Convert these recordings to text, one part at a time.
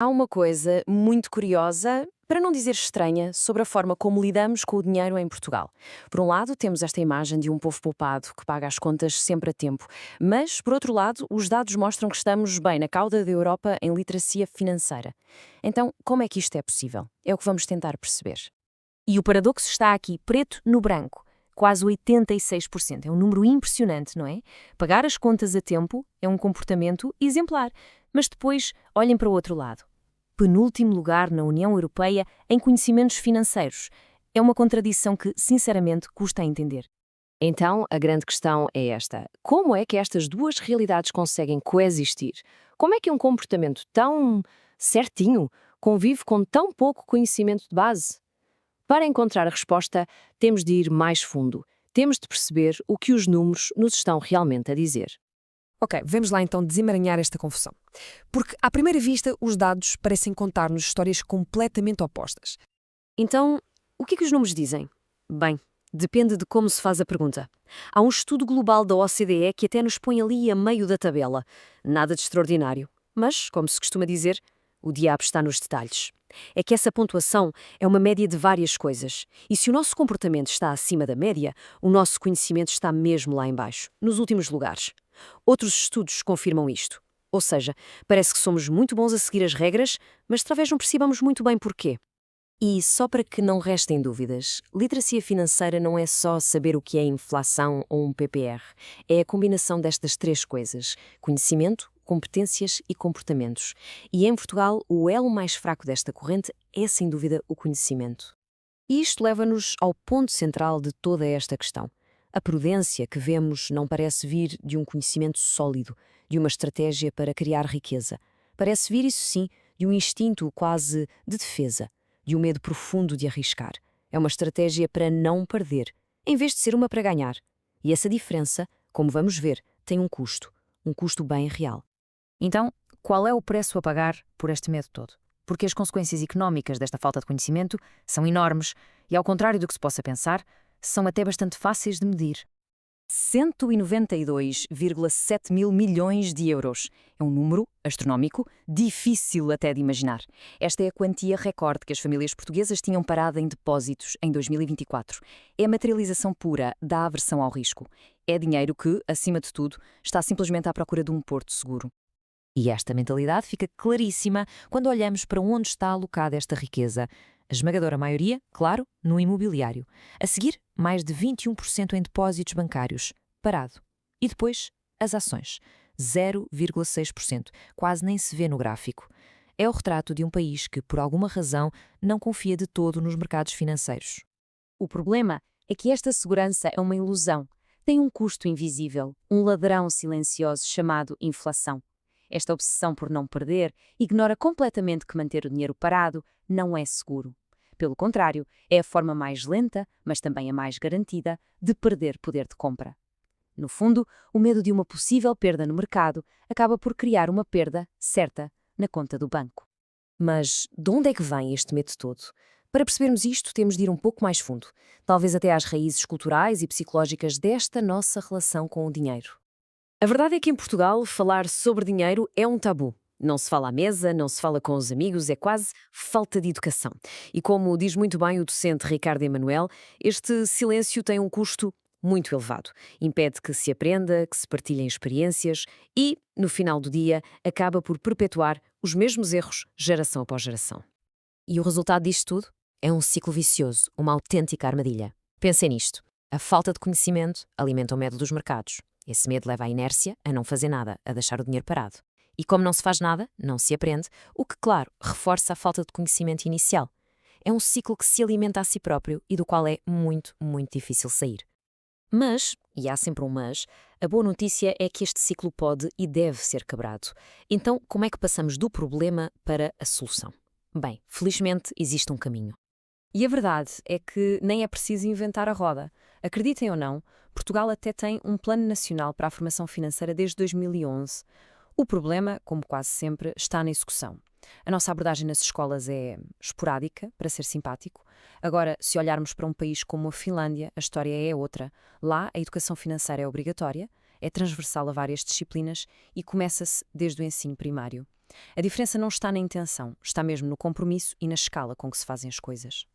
Há uma coisa muito curiosa, para não dizer estranha, sobre a forma como lidamos com o dinheiro em Portugal. Por um lado, temos esta imagem de um povo poupado que paga as contas sempre a tempo. Mas, por outro lado, os dados mostram que estamos bem na cauda da Europa em literacia financeira. Então, como é que isto é possível? É o que vamos tentar perceber. E o paradoxo está aqui, preto no branco. Quase 86%. É um número impressionante, não é? Pagar as contas a tempo é um comportamento exemplar. Mas depois, olhem para o outro lado. Penúltimo lugar na União Europeia em conhecimentos financeiros. É uma contradição que, sinceramente, custa a entender. Então, a grande questão é esta: como é que estas duas realidades conseguem coexistir? Como é que um comportamento tão certinho convive com tão pouco conhecimento de base? Para encontrar a resposta, temos de ir mais fundo. Temos de perceber o que os números nos estão realmente a dizer. Ok, vamos lá então desemaranhar esta confusão. Porque, à primeira vista, os dados parecem contar-nos histórias completamente opostas. Então, o que os números dizem? Bem, depende de como se faz a pergunta. Há um estudo global da OCDE que até nos põe ali a meio da tabela. Nada de extraordinário. Mas, como se costuma dizer, o diabo está nos detalhes. É que essa pontuação é uma média de várias coisas. E se o nosso comportamento está acima da média, o nosso conhecimento está mesmo lá embaixo, nos últimos lugares. Outros estudos confirmam isto. Ou seja, parece que somos muito bons a seguir as regras, mas talvez não percebamos muito bem porquê. E só para que não restem dúvidas, literacia financeira não é só saber o que é inflação ou um PPR. É a combinação destas três coisas: conhecimento, competências e comportamentos. E em Portugal, o elo mais fraco desta corrente é, sem dúvida, o conhecimento. E isto leva-nos ao ponto central de toda esta questão. A prudência que vemos não parece vir de um conhecimento sólido, de uma estratégia para criar riqueza. Parece vir, isso sim, de um instinto quase de defesa, de um medo profundo de arriscar. É uma estratégia para não perder, em vez de ser uma para ganhar. E essa diferença, como vamos ver, tem um custo bem real. Então, qual é o preço a pagar por este medo todo? Porque as consequências económicas desta falta de conhecimento são enormes e, ao contrário do que se possa pensar, são até bastante fáceis de medir. 192,7 mil milhões de euros. É um número astronómico, difícil até de imaginar. Esta é a quantia recorde que as famílias portuguesas tinham parado em depósitos em 2024. É a materialização pura da aversão ao risco. É dinheiro que, acima de tudo, está simplesmente à procura de um porto seguro. E esta mentalidade fica claríssima quando olhamos para onde está alocada esta riqueza. A esmagadora maioria, claro, no imobiliário. A seguir, mais de 21% em depósitos bancários, parado. E depois, as ações, 0,6%, quase nem se vê no gráfico. É o retrato de um país que, por alguma razão, não confia de todo nos mercados financeiros. O problema é que esta segurança é uma ilusão. Tem um custo invisível, um ladrão silencioso chamado inflação. Esta obsessão por não perder ignora completamente que manter o dinheiro parado não é seguro. Pelo contrário, é a forma mais lenta, mas também a mais garantida, de perder poder de compra. No fundo, o medo de uma possível perda no mercado acaba por criar uma perda certa na conta do banco. Mas de onde é que vem este medo todo? Para percebermos isto, temos de ir um pouco mais fundo, talvez até às raízes culturais e psicológicas desta nossa relação com o dinheiro. A verdade é que em Portugal, falar sobre dinheiro é um tabu. Não se fala à mesa, não se fala com os amigos, é quase falta de educação. E como diz muito bem o docente Ricardo Emanuel, este silêncio tem um custo muito elevado. Impede que se aprenda, que se partilhem experiências e, no final do dia, acaba por perpetuar os mesmos erros geração após geração. E o resultado disto tudo é um ciclo vicioso, uma autêntica armadilha. Pensem nisto. A falta de conhecimento alimenta o medo dos mercados. Esse medo leva à inércia, a não fazer nada, a deixar o dinheiro parado. E como não se faz nada, não se aprende, o que, claro, reforça a falta de conhecimento inicial. É um ciclo que se alimenta a si próprio e do qual é muito, muito difícil sair. Mas, e há sempre um mas, a boa notícia é que este ciclo pode e deve ser quebrado. Então, como é que passamos do problema para a solução? Bem, felizmente existe um caminho. E a verdade é que nem é preciso inventar a roda. Acreditem ou não, Portugal até tem um Plano Nacional para a Formação Financeira desde 2011. O problema, como quase sempre, está na execução. A nossa abordagem nas escolas é esporádica, para ser simpático. Agora, se olharmos para um país como a Finlândia, a história é outra. Lá, a educação financeira é obrigatória, é transversal a várias disciplinas e começa-se desde o ensino primário. A diferença não está na intenção, está mesmo no compromisso e na escala com que se fazem as coisas.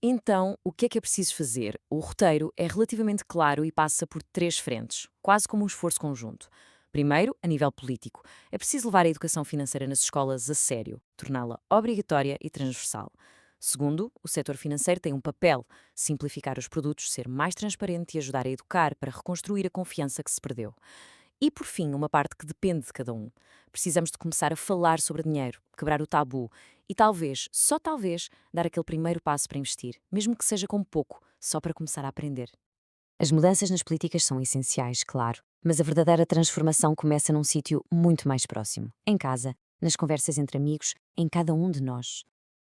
Então, o que é preciso fazer? O roteiro é relativamente claro e passa por 3 frentes, quase como um esforço conjunto. Primeiro, a nível político, é preciso levar a educação financeira nas escolas a sério, torná-la obrigatória e transversal. Segundo, o setor financeiro tem um papel: simplificar os produtos, ser mais transparente e ajudar a educar para reconstruir a confiança que se perdeu. E, por fim, uma parte que depende de cada um. Precisamos de começar a falar sobre dinheiro, quebrar o tabu e talvez, só talvez, dar aquele primeiro passo para investir, mesmo que seja com pouco, só para começar a aprender. As mudanças nas políticas são essenciais, claro, mas a verdadeira transformação começa num sítio muito mais próximo, em casa, nas conversas entre amigos, em cada um de nós.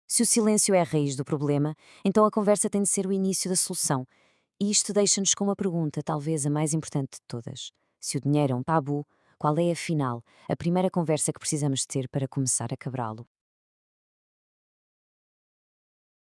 Se o silêncio é a raiz do problema, então a conversa tem de ser o início da solução. E isto deixa-nos com uma pergunta, talvez a mais importante de todas. Se o dinheiro é um tabu, qual é, afinal, a primeira conversa que precisamos ter para começar a quebrá-lo?